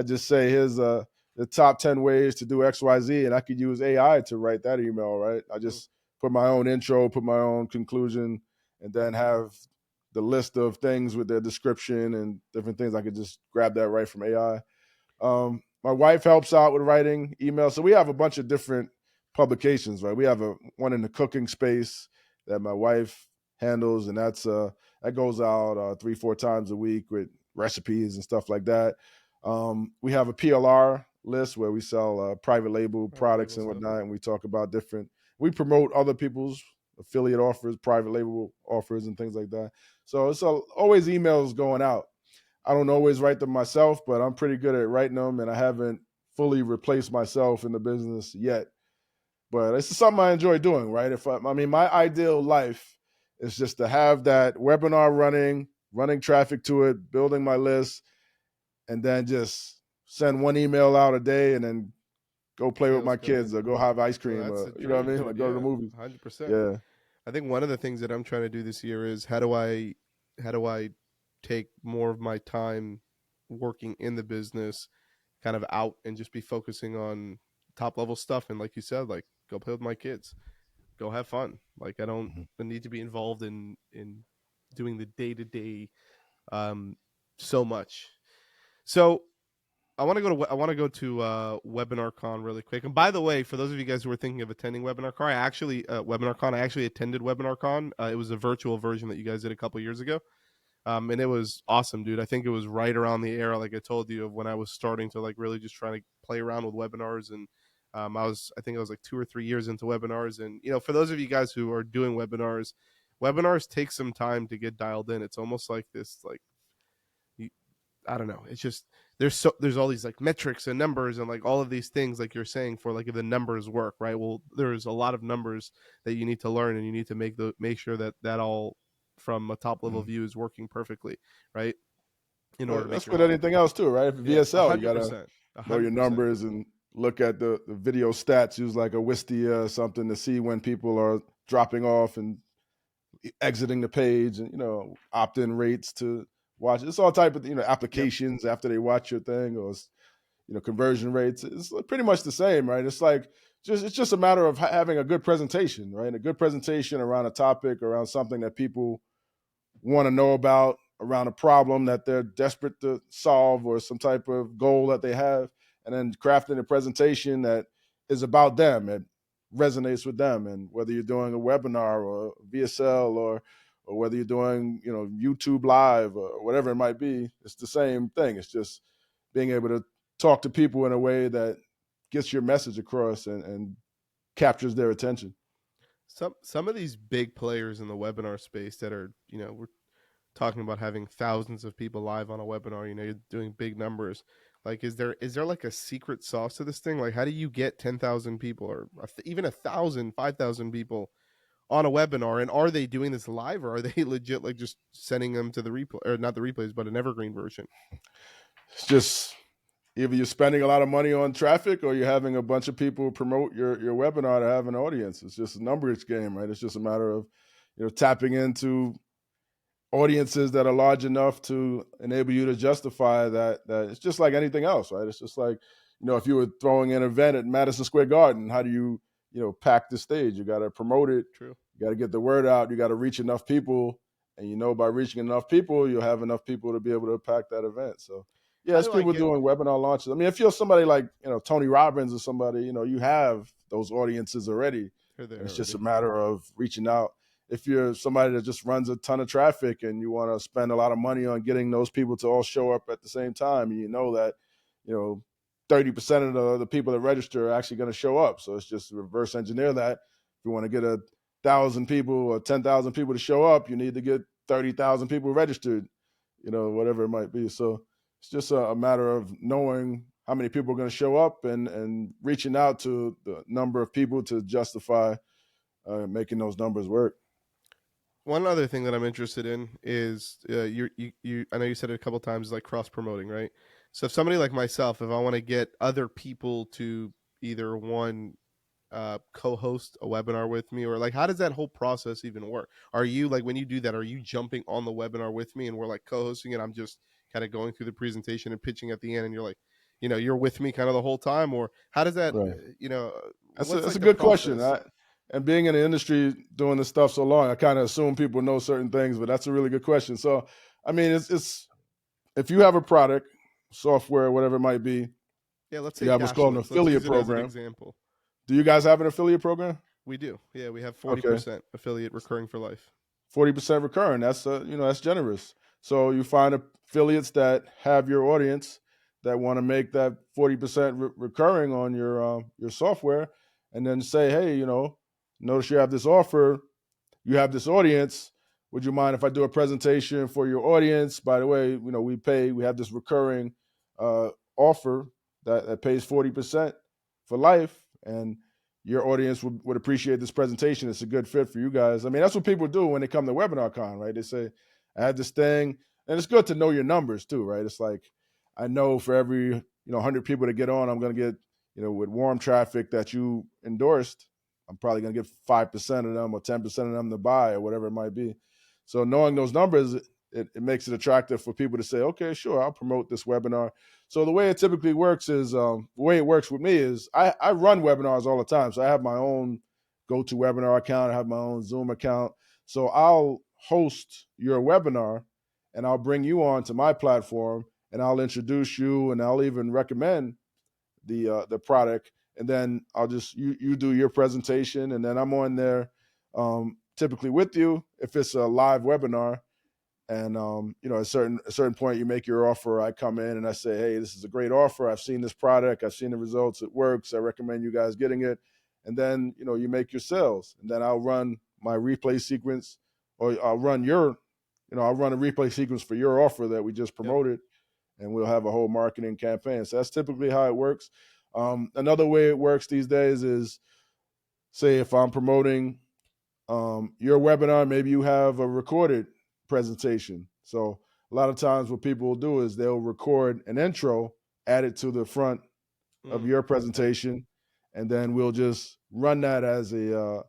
[SPEAKER 1] just say, here's the top 10 ways to do XYZ, and I could use AI to write that email, right? I
[SPEAKER 2] Mm.
[SPEAKER 1] just put my own intro, put my own conclusion, and then have the list of things with their description and different things. I could just grab that right from AI. My wife helps out with writing emails, so we have a bunch of different publications. Right, we have one in the cooking space that my wife handles, and that goes out 3-4 times a week with recipes and stuff like that. We have a PLR list where we sell private label
[SPEAKER 2] Private
[SPEAKER 1] products
[SPEAKER 2] label
[SPEAKER 1] and
[SPEAKER 2] stuff.
[SPEAKER 1] whatnot, and we talk about different. We promote other people's affiliate offers, private label offers, and things like that. So it's always emails going out. I don't always write them myself, but I'm pretty good at writing them, and I haven't fully replaced myself in the business yet. But it's something I enjoy doing, right? I mean, my ideal life is just to have that webinar running traffic to it, building my list, and then just send one email out a day, and then go play with
[SPEAKER 2] Sales
[SPEAKER 1] my
[SPEAKER 2] come
[SPEAKER 1] kids
[SPEAKER 2] in.
[SPEAKER 1] or go have ice
[SPEAKER 2] Well,
[SPEAKER 1] cream,
[SPEAKER 2] that's
[SPEAKER 1] or
[SPEAKER 2] the
[SPEAKER 1] you know what I
[SPEAKER 2] dream,
[SPEAKER 1] mean,
[SPEAKER 2] dude.
[SPEAKER 1] like go to the
[SPEAKER 2] Yeah,
[SPEAKER 1] movies.
[SPEAKER 2] 100%.
[SPEAKER 1] Yeah.
[SPEAKER 2] I think one of the things that I'm trying to do this year is how do I take more of my time working in the business kind of out and just be focusing on top level stuff. And like you said, like go play with my kids, go have fun. Like I don't
[SPEAKER 1] Mhm.
[SPEAKER 2] need to be involved in doing the day to day so much. So I want to go to WebinarCon really quick. And by the way, for those of you guys who are thinking of attending WebinarCon, I actually attended WebinarCon. It was a virtual version that you guys did a couple years ago. And it was awesome, dude. I think it was right around the era, like I told you, of when I was starting to like really just trying to play around with webinars. And I think I was like 2 or 3 years into webinars. And for those of you guys who are doing webinars take some time to get dialed in. It's almost like this, like I don't know. It's just there's all these like metrics and numbers and like all of these things like you're saying for like if the numbers work, right? Well, there's a lot of numbers that you need to learn and you need to make sure that all from a top level
[SPEAKER 1] Mhm.
[SPEAKER 2] view is working perfectly, right? In order
[SPEAKER 1] Well,
[SPEAKER 2] to make
[SPEAKER 1] that's
[SPEAKER 2] your
[SPEAKER 1] with
[SPEAKER 2] money.
[SPEAKER 1] anything else too, right? For
[SPEAKER 2] Yeah, a
[SPEAKER 1] VSL, you
[SPEAKER 2] hundred
[SPEAKER 1] gotta
[SPEAKER 2] percent, a
[SPEAKER 1] know your
[SPEAKER 2] hundred percent.
[SPEAKER 1] numbers and look at the video stats. Use like a Wistia or something to see when people are dropping off and exiting the page, and opt-in rates to watch. It's all type of
[SPEAKER 2] Yep.
[SPEAKER 1] applications after they watch your thing, or conversion rates. It's pretty much the same, right? It's just a matter of having a good presentation, right? A good presentation around a topic, around something that people want to know about, around a problem that they're desperate to solve, or some type of goal that they have, and then crafting a presentation that is about them, it resonates with them. And whether you're doing a webinar or VSL, or whether you're doing YouTube live or whatever it might be, it's the same thing. It's just being able to talk to people in a way that gets your message across, and captures their attention.
[SPEAKER 2] Some of these big players in the webinar space that are we're talking about having thousands of people live on a webinar. You're doing big numbers. Like, is there like a secret sauce to this thing? Like, how do you get 10,000 people or even 1,000, 5,000 people on a webinar? And are they doing this live, or are they legit like just sending them to the replay, or not the replays, but an evergreen version?
[SPEAKER 1] It's just either you're spending a lot of money on traffic, or you're having a bunch of people promote your webinar to have an audience. It's just a numbers game, right? It's just a matter of tapping into audiences that are large enough to enable you to justify that it's just like anything else, right? It's just like, if you were throwing an event at Madison Square Garden, how do you, pack the stage? You got to promote it.
[SPEAKER 2] True.
[SPEAKER 1] You got to get the word out. You got to reach enough people. And by reaching enough people, you'll have enough people to be able to pack that event. So yeah,
[SPEAKER 2] How
[SPEAKER 1] it's
[SPEAKER 2] do I
[SPEAKER 1] people
[SPEAKER 2] get
[SPEAKER 1] doing webinar launches. I mean, if you're somebody like, Tony Robbins or somebody, you have those audiences already.
[SPEAKER 2] her
[SPEAKER 1] And
[SPEAKER 2] there
[SPEAKER 1] it's just
[SPEAKER 2] already?
[SPEAKER 1] a matter of reaching out. If you're somebody that just runs a ton of traffic and you want to spend a lot of money on getting those people to all show up at the same time, and you know that, 30% of the people that register are actually going to show up. So it's just reverse engineer that. If you want to get 1,000 people or 10,000 people to show up, you need to get 30,000 people registered, whatever it might be. So it's just a matter of knowing how many people are going to show up, and reaching out to the number of people to justify making those numbers work.
[SPEAKER 2] One other thing that I'm interested in is you. I know you said it a couple times, like cross promoting, right? So if somebody like myself, if I want to get other people to either one co-host a webinar with me, or like how does that whole process even work? Are you like when you do that, are you jumping on the webinar with me and we're like co-hosting it? I'm just kind of going through the presentation and pitching at the end, and you're like, you're with me kind of the whole time, or how does that,
[SPEAKER 1] Right.
[SPEAKER 2] what's
[SPEAKER 1] That's a
[SPEAKER 2] like the
[SPEAKER 1] good question.
[SPEAKER 2] process?
[SPEAKER 1] And being in the industry doing this stuff so long, I kind of assume people know certain things, but that's a really good question. So, I mean, it's if you have a product, software, whatever it might be,
[SPEAKER 2] Yeah, let's
[SPEAKER 1] you
[SPEAKER 2] say
[SPEAKER 1] have what's called an
[SPEAKER 2] Dashless. Let's
[SPEAKER 1] affiliate
[SPEAKER 2] use it as an
[SPEAKER 1] program.
[SPEAKER 2] example.
[SPEAKER 1] Do you guys have an affiliate program?
[SPEAKER 2] We do. Yeah, we have
[SPEAKER 1] Okay.
[SPEAKER 2] 40% affiliate recurring for life.
[SPEAKER 1] 40% recurring. That's that's generous. So you find affiliates that have your audience that want to make that 40% recurring on your software, and then say, hey, notice you have this offer, you have this audience. Would you mind if I do a presentation for your audience? By the way, we have this recurring offer that pays 40% for life, and your audience would appreciate this presentation. It's a good fit for you guys. I mean, that's what people do when they come to WebinarCon, right? They say, I had this thing, and it's good to know your numbers too, right? It's like, I know for every 100 people to get on, I'm going to get, with warm traffic that you endorsed, I'm probably going to get 5% of them or 10% of them to buy, or whatever it might be. So knowing those numbers it makes it attractive for people to say, okay, sure, I'll promote this webinar. So the way it typically works is, the way it works with me is I run webinars all the time. So I have my own GoToWebinar account. I have my own Zoom account. So I'll host your webinar and I'll bring you on to my platform and I'll introduce you and I'll even recommend the product. And then I'll just, you do your presentation and then I'm on there typically with you if it's a live webinar. And at a certain point, you make your offer. I come in and I say, "Hey, this is a great offer. I've seen this product. I've seen the results. It works. I recommend you guys getting it." And then you make your sales. And then I'll run my replay sequence, or I'll run I'll run a replay sequence for your offer that we just
[SPEAKER 2] Yep.
[SPEAKER 1] promoted, and we'll have a whole marketing campaign. So that's typically how it works. Another way it works these days is, say, if I'm promoting your webinar, maybe you have a recorded presentation. So a lot of times what people will do is they'll record an intro, add it to the front of your
[SPEAKER 2] Okay.
[SPEAKER 1] presentation, and then we'll just run that as a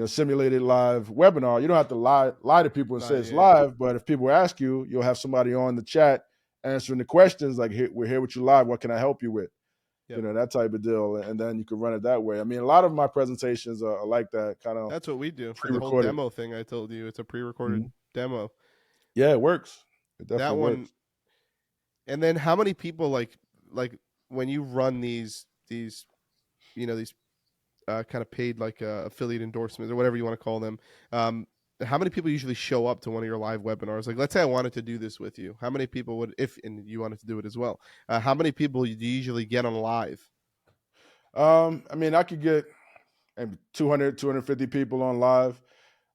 [SPEAKER 1] simulated live webinar. You don't have to lie to people and say it's
[SPEAKER 2] Yeah.
[SPEAKER 1] live, but if people ask you, you'll have somebody on the chat answering the questions like, "Hey, we're here with you live. What can I help you with?"
[SPEAKER 2] Yep.
[SPEAKER 1] That type of deal, and then you can run it that way. I mean, a lot of my presentations are like that, kind of
[SPEAKER 2] That's what we do for the whole
[SPEAKER 1] pre-recorded.
[SPEAKER 2] demo thing. I told you it's a pre-recorded
[SPEAKER 1] Mhm.
[SPEAKER 2] demo.
[SPEAKER 1] Yeah, it works. It
[SPEAKER 2] That
[SPEAKER 1] definitely
[SPEAKER 2] one.
[SPEAKER 1] works.
[SPEAKER 2] And then how many people like when you run these these kind of paid like affiliate endorsements or whatever you want to call them? How many people usually show up to one of your live webinars? Like, let's say I wanted to do this with you. How many people would, if and you wanted to do it as well? How many people do you usually get on live?
[SPEAKER 1] I mean, I could get maybe 200, 250 people on live.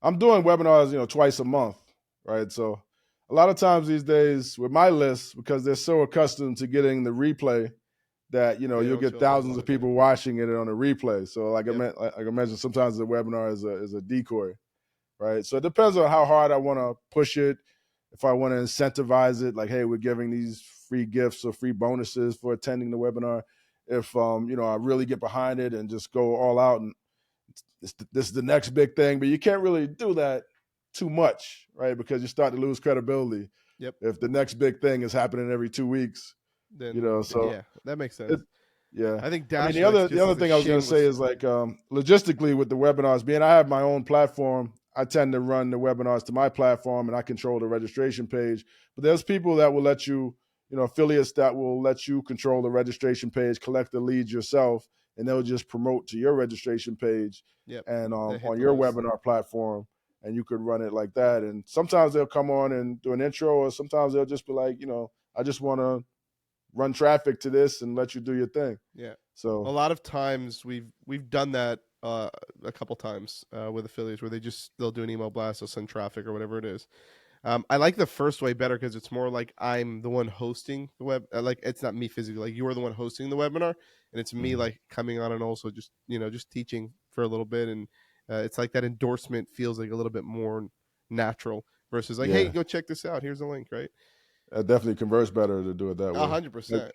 [SPEAKER 1] I'm doing webinars, twice a month, right? So a lot of times these days with my list, because they're so accustomed to getting the replay, that
[SPEAKER 2] They
[SPEAKER 1] you'll
[SPEAKER 2] don't
[SPEAKER 1] get
[SPEAKER 2] show up
[SPEAKER 1] thousands of
[SPEAKER 2] live. Yeah.
[SPEAKER 1] people watching it on a replay. So
[SPEAKER 2] Yep.
[SPEAKER 1] like I mentioned, sometimes the webinar is a decoy, right? So it depends on how hard I want to push it. If I want to incentivize it, like, hey, we're giving these free gifts or free bonuses for attending the webinar. If I really get behind it and just go all out, and this is the next big thing, but you can't really do that too much, right? Because you start to lose credibility
[SPEAKER 2] Yep.
[SPEAKER 1] if the next big thing is happening every 2 weeks.
[SPEAKER 2] Then
[SPEAKER 1] So
[SPEAKER 2] yeah, that makes
[SPEAKER 1] it,
[SPEAKER 2] sense.
[SPEAKER 1] yeah.
[SPEAKER 2] I think
[SPEAKER 1] I mean,
[SPEAKER 2] Dashlix
[SPEAKER 1] the
[SPEAKER 2] just
[SPEAKER 1] other
[SPEAKER 2] is a
[SPEAKER 1] thing I was going to say
[SPEAKER 2] shameless.
[SPEAKER 1] is like logistically with the webinars being, I have my own platform. I tend to run the webinars to my platform, and I control the registration page. But there's people that will let you, affiliates that will let you control the registration page, collect the leads yourself, and they'll just promote to your registration page
[SPEAKER 2] Yep.
[SPEAKER 1] and
[SPEAKER 2] They hit
[SPEAKER 1] on
[SPEAKER 2] the
[SPEAKER 1] your
[SPEAKER 2] list.
[SPEAKER 1] webinar platform, and you could run it like that. And sometimes they'll come on and do an intro, or sometimes they'll just be like, I just want to run traffic to this and let you do your thing.
[SPEAKER 2] Yeah. A
[SPEAKER 1] So
[SPEAKER 2] lot of times we've done that a couple times with affiliates where they'll do an email blast, they'll send traffic or whatever it is. I like the first way better because it's more like I'm the one hosting the web. Like it's not me physically, like you're the one hosting the webinar, and it's me
[SPEAKER 1] mhm.
[SPEAKER 2] like coming on and also just just teaching for a little bit, and it's like that endorsement feels like a little bit more natural versus like, hey,
[SPEAKER 1] Yeah,
[SPEAKER 2] go check this out. Here's the link, right?
[SPEAKER 1] it definitely converts better to do it that way. Like,
[SPEAKER 2] 100%. I,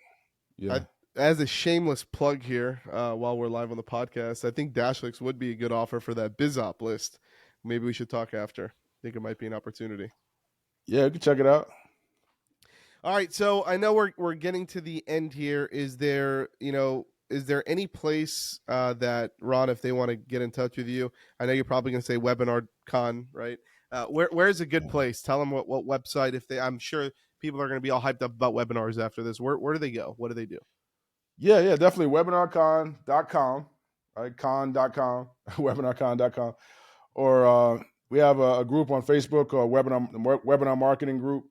[SPEAKER 1] yeah,
[SPEAKER 2] as a shameless plug here, while we're live on the podcast, I think Dashlix would be a good offer for that BizOp list. Maybe we should talk after. I think it might be an opportunity.
[SPEAKER 1] yeah, you can check it out.
[SPEAKER 2] All right, so I know we're getting to the end here. Is there any place that Ron, if they want to get in touch with you, I know you're probably going to say WebinarCon, right? Where's a good place? Tell them what website. If they, I'm sure people are going to be all hyped up about webinars after this. Where do they go? What do they do?
[SPEAKER 1] Yeah, definitely. WebinarCon.com, right? Con.com, WebinarCon.com. Or we have a group on Facebook called Webinar Marketing Group.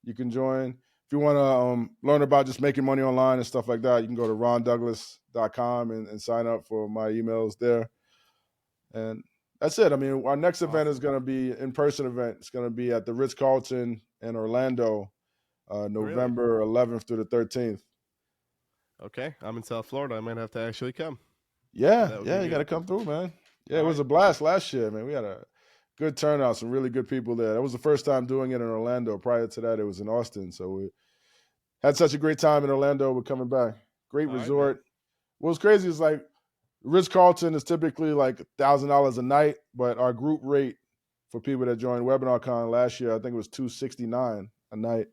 [SPEAKER 1] You can join. If you want to learn about just making money online and stuff like that, you can go to rondouglas.com and sign up for my emails there. And that's it. I mean, our next event is
[SPEAKER 2] Awesome.
[SPEAKER 1] going to be an in-person event. It's going to be at the Ritz-Carlton in Orlando,
[SPEAKER 2] Really?
[SPEAKER 1] November 11th through the 13th.
[SPEAKER 2] Okay, I'm in South Florida. I might have to actually come.
[SPEAKER 1] Yeah,
[SPEAKER 2] That would be
[SPEAKER 1] yeah, you got
[SPEAKER 2] good.
[SPEAKER 1] to come through, man. Yeah,
[SPEAKER 2] All
[SPEAKER 1] it was
[SPEAKER 2] right.
[SPEAKER 1] a blast last year, man. We had a good turnout, some really good people there. That was the first time doing it in Orlando. Prior to that, it was in Austin. So we had such a great time in Orlando. We're coming back. Great
[SPEAKER 2] All right, man.
[SPEAKER 1] resort. What was crazy is like Ritz Carlton is typically like $1,000 a night, but our group rate for people that joined WebinarCon last year. I think it was $269 a night,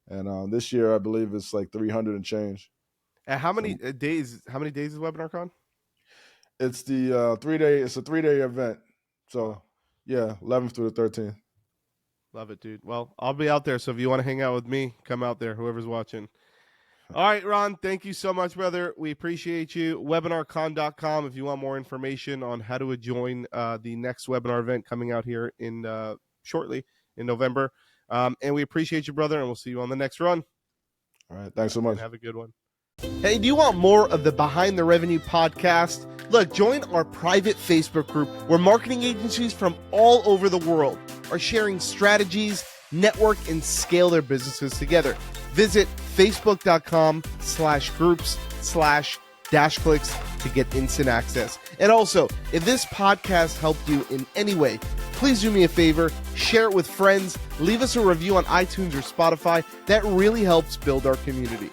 [SPEAKER 1] and this year I believe it's like 300 and change.
[SPEAKER 2] And how many days? How many days is WebinarCon?
[SPEAKER 1] It's the 3-day. It's a 3-day event. So yeah, 11th through the 13th.
[SPEAKER 2] Love it, dude. Well, I'll be out there. So if you want to hang out with me, come out there. Whoever's watching. All right, Ron, thank you so much, brother. We appreciate you. WebinarCon.com if you want more information on how to join the next webinar event coming out here in shortly in November. And we appreciate you, brother, and we'll see you on the next run.
[SPEAKER 1] All right, thanks so much.
[SPEAKER 2] Have a good one. Hey, do you want more of the Behind the Revenue podcast? Look, join our private Facebook group where marketing agencies from all over the world are sharing strategies, network, and scale their businesses together. Visit facebook.com/groups/-clicks to get instant access. And also, if this podcast helped you in any way, please do me a favor, share it with friends, leave us a review on iTunes or Spotify. That really helps build our community.